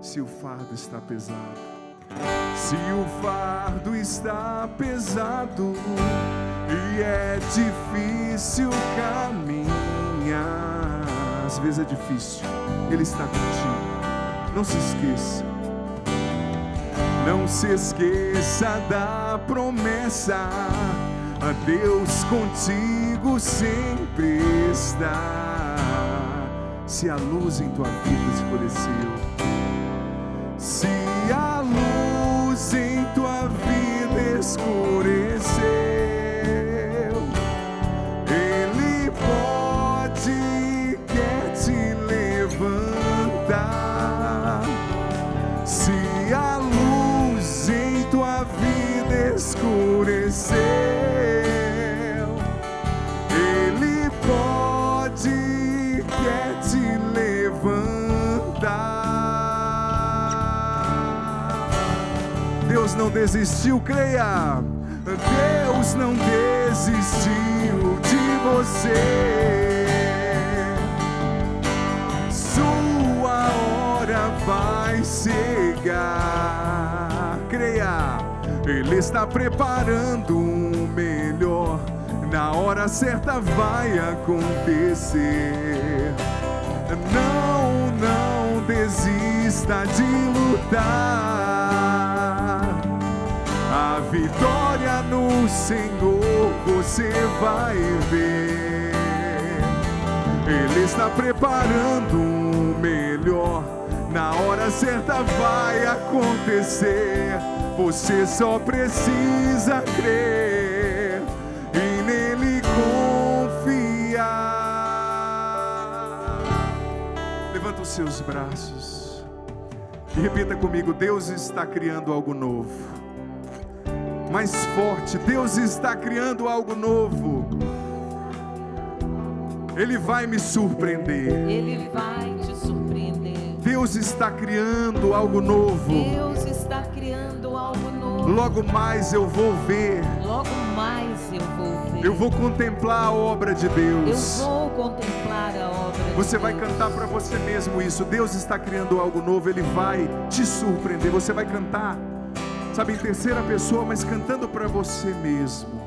Se o fardo está pesado, se o fardo está pesado e é difícil caminhar, às vezes é difícil, Ele está contigo. Não se esqueça, não se esqueça da promessa: a Deus contigo sempre está. Se a luz em tua vida escureceu, se a luz em tua vida escureceu, Ele pode, quer te levantar. Se a luz em tua vida escureceu, Ele pode, quer te levantar. Deus não desistiu, creia. Deus não desistiu de você. Sua hora vai chegar. Creia, Ele está preparando o melhor. Na hora certa vai acontecer. Não desista de lutar. A vitória no Senhor você vai ver. Ele está preparando o melhor. Na hora certa vai acontecer. Você só precisa crer e nele confiar. Levanta os seus braços e repita comigo: Deus está criando algo novo. Mais forte: Deus está criando algo novo. Ele vai me surpreender. Ele vai te surpreender. Deus está criando algo novo. Deus está criando algo novo. Logo mais eu vou ver. Logo mais eu vou ver. Eu vou contemplar a obra de Eu Deus. vou contemplar a obra de Você vai Deus. cantar para você mesmo isso. Deus está criando algo novo. Ele vai te surpreender. Você vai cantar, sabe, em terceira pessoa, mas cantando para você mesmo.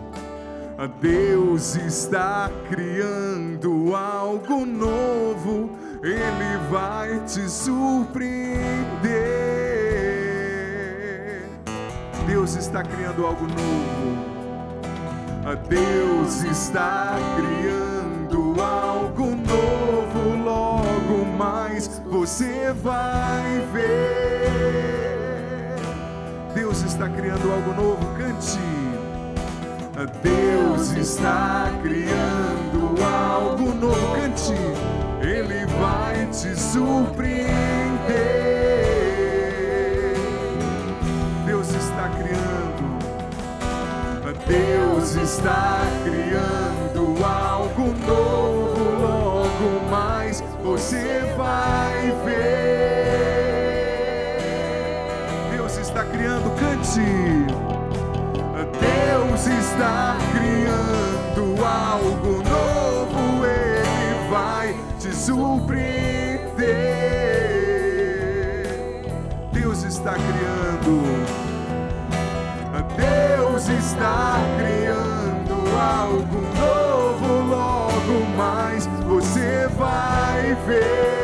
Deus está criando algo novo. Ele vai te surpreender. Deus está criando algo novo. Deus está criando algo novo. Logo mais você vai ver. Deus está criando algo novo. Cante. Deus está criando algo novo. Cante. Ele vai te surpreender. Deus está criando. Deus está criando algo novo. Logo mais você vai ver. Deus está criando. Cante. Deus está criando algo novo. Ele vai te surpreender. Deus está criando. Deus está criando algo novo. Logo mais você vai ver.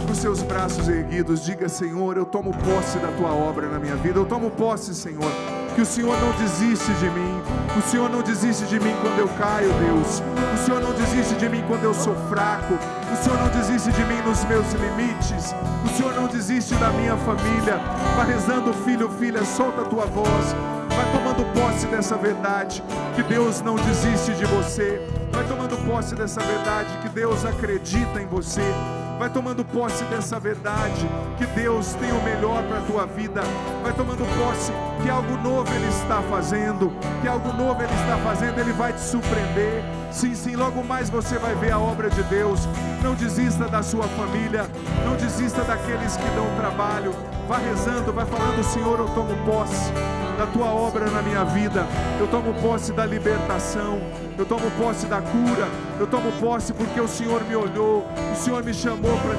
Com seus braços erguidos, diga: Senhor, eu tomo posse da tua obra na minha vida. Eu tomo posse, Senhor, que o Senhor não desiste de mim. O Senhor não desiste de mim quando eu caio, Deus. O Senhor não desiste de mim quando eu sou fraco. O Senhor não desiste de mim nos meus limites. O Senhor não desiste da minha família. Vai rezando, filho, filha, solta a tua voz. Vai tomando posse dessa verdade, que Deus não desiste de você. Vai tomando posse dessa verdade, que Deus acredita em você. Vai tomando posse dessa verdade, que Deus tem o melhor para a tua vida. Vai tomando posse que algo novo Ele está fazendo. Que algo novo Ele está fazendo. Ele vai te surpreender. Sim, sim, logo mais você vai ver a obra de Deus. Não desista da sua família. Não desista daqueles que dão trabalho. Vá rezando, vai falando: Senhor, eu tomo posse da tua obra na minha vida. Eu tomo posse da libertação. Eu tomo posse da cura. Eu tomo posse porque o Senhor me olhou. O Senhor me chamou para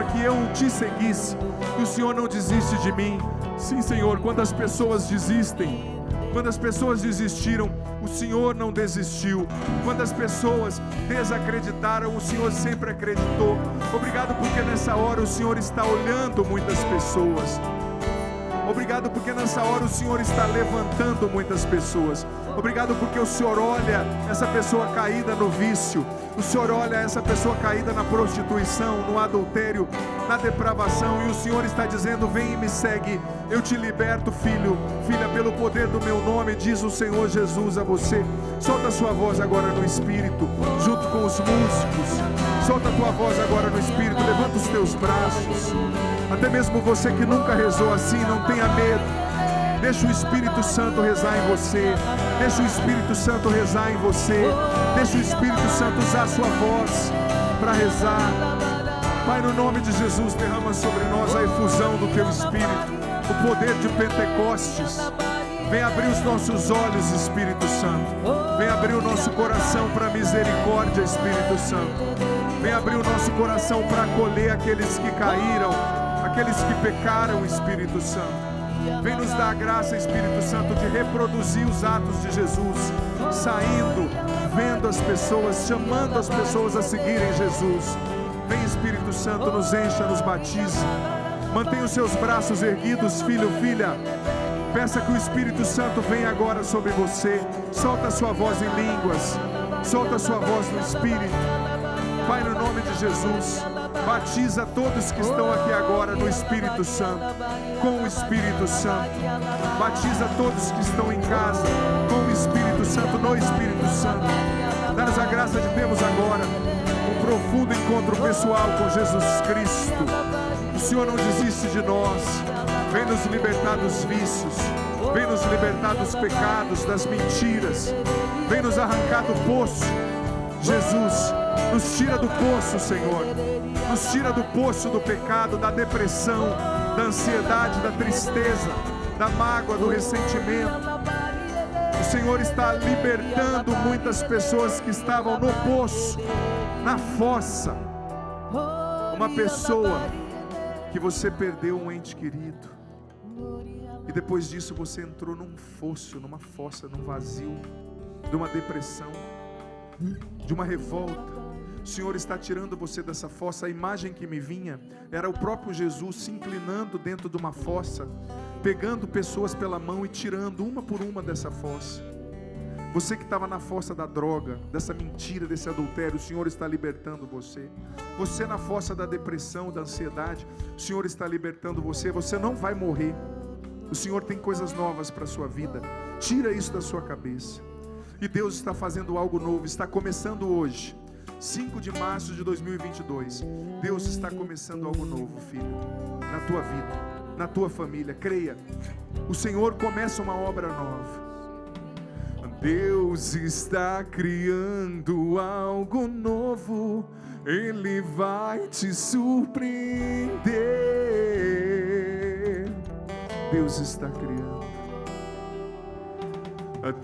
que eu te seguisse. E o Senhor não desiste de mim. Sim, Senhor, quando as pessoas desistem, quando as pessoas desistiram, o Senhor não desistiu. Quando as pessoas desacreditaram, o Senhor sempre acreditou. Obrigado porque nessa hora o Senhor está olhando muitas pessoas. Obrigado porque nessa hora o Senhor está levantando muitas pessoas. Obrigado porque o Senhor olha essa pessoa caída no vício. O Senhor olha essa pessoa caída na prostituição, no adultério, na depravação. E o Senhor está dizendo: vem e me segue. Eu te liberto, filho, filha, pelo poder do meu nome, diz o Senhor Jesus a você. Solta a sua voz agora no Espírito, junto com os músicos. Solta a tua voz agora no Espírito. Levanta os teus braços. Até mesmo você que nunca rezou assim, não tenha medo. Deixa o Espírito Santo rezar em você. Deixa o Espírito Santo rezar em você. Deixa o Espírito Santo usar a sua voz para rezar. Pai, no nome de Jesus, derrama sobre nós a efusão do Teu Espírito, o poder de Pentecostes. Vem abrir os nossos olhos, Espírito Santo. Vem abrir o nosso coração para a misericórdia, Espírito Santo. Vem abrir o nosso coração para acolher aqueles que caíram, aqueles que pecaram, Espírito Santo. Vem nos dar a graça, Espírito Santo, de reproduzir os atos de Jesus, saindo, vendo as pessoas, chamando as pessoas a seguirem Jesus. Vem, Espírito Santo, nos encha, nos batiza. Mantenha os seus braços erguidos, filho, filha. Peça que o Espírito Santo venha agora sobre você. Solta a sua voz em línguas. Solta a sua voz no Espírito. Pai, no nome de Jesus, batiza todos que estão aqui agora no Espírito Santo, com o Espírito Santo. Batiza todos que estão em casa, com o Espírito Santo, no Espírito Santo. Dá-nos a graça de termos agora um profundo encontro pessoal com Jesus Cristo. O Senhor não desiste de nós. Vem nos libertar dos vícios. Vem nos libertar dos pecados, das mentiras. Vem nos arrancar do poço. Jesus, nos tira do poço, Senhor. Nos tira do poço do pecado, da depressão, da ansiedade, da tristeza, da mágoa, do ressentimento. O Senhor está libertando muitas pessoas que estavam no poço, na fossa. Uma pessoa que você perdeu um ente querido, e depois disso você entrou num fosso, numa fossa, num vazio, de uma depressão, de uma revolta. O Senhor está tirando você dessa fossa. A imagem que me vinha era o próprio Jesus se inclinando dentro de uma fossa, pegando pessoas pela mão e tirando uma por uma dessa fossa. Você que estava na fossa da droga, dessa mentira, desse adultério, o Senhor está libertando você. Você na fossa da depressão, da ansiedade, o Senhor está libertando você. Você não vai morrer. O Senhor tem coisas novas para a sua vida. Tira isso da sua cabeça. E Deus está fazendo algo novo, está começando hoje, 5 de março de 2022. Deus está começando algo novo, filho, na tua vida, na tua família. Creia, o Senhor começa uma obra nova. Deus está criando algo novo, Ele vai te surpreender. Deus está criando.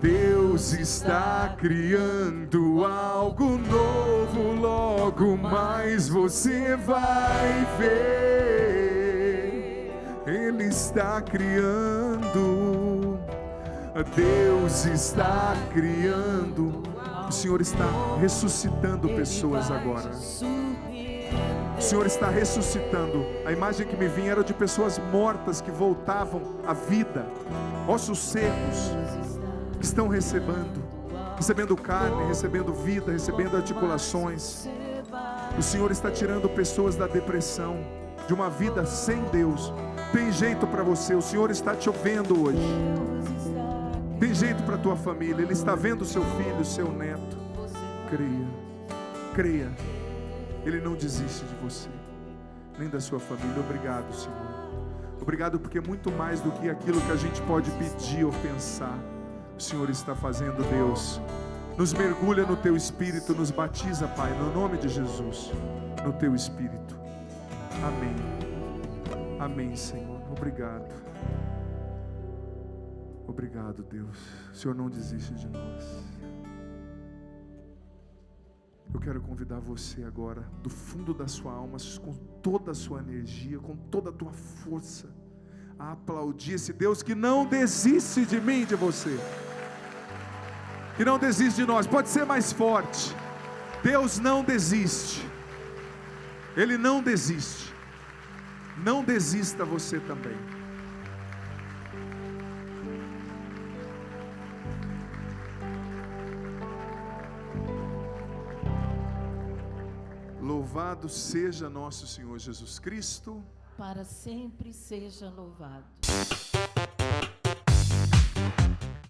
Deus está criando algo novo, logo mais você vai ver. Ele está criando, Deus está criando. O Senhor está ressuscitando pessoas agora. O Senhor está ressuscitando. A imagem que me vinha era de pessoas mortas que voltavam à vida, ossos secos, que estão recebendo carne, recebendo vida, recebendo articulações. O Senhor está tirando pessoas da depressão, de uma vida sem Deus. Tem jeito para você, o Senhor está te vendo hoje. Tem jeito para a tua família, Ele está vendo o seu filho, o seu neto. Creia, creia, Ele não desiste de você, nem da sua família. Obrigado, Senhor. Obrigado porque muito mais do que aquilo que a gente pode pedir ou pensar, o Senhor está fazendo, Deus. Nos mergulha no Teu Espírito, nos batiza, Pai, no nome de Jesus, no Teu Espírito. Amém. Amém, Senhor. Obrigado. Obrigado, Deus. O Senhor não desiste de nós. Eu quero convidar você agora, do fundo da sua alma, com toda a sua energia, com toda a tua força, a aplaudir esse Deus que não desiste de mim, de você, que não desiste de nós. Pode ser mais forte. Deus não desiste. Ele não desiste. Não desista você também. Louvado seja nosso Senhor Jesus Cristo. Para sempre seja louvado.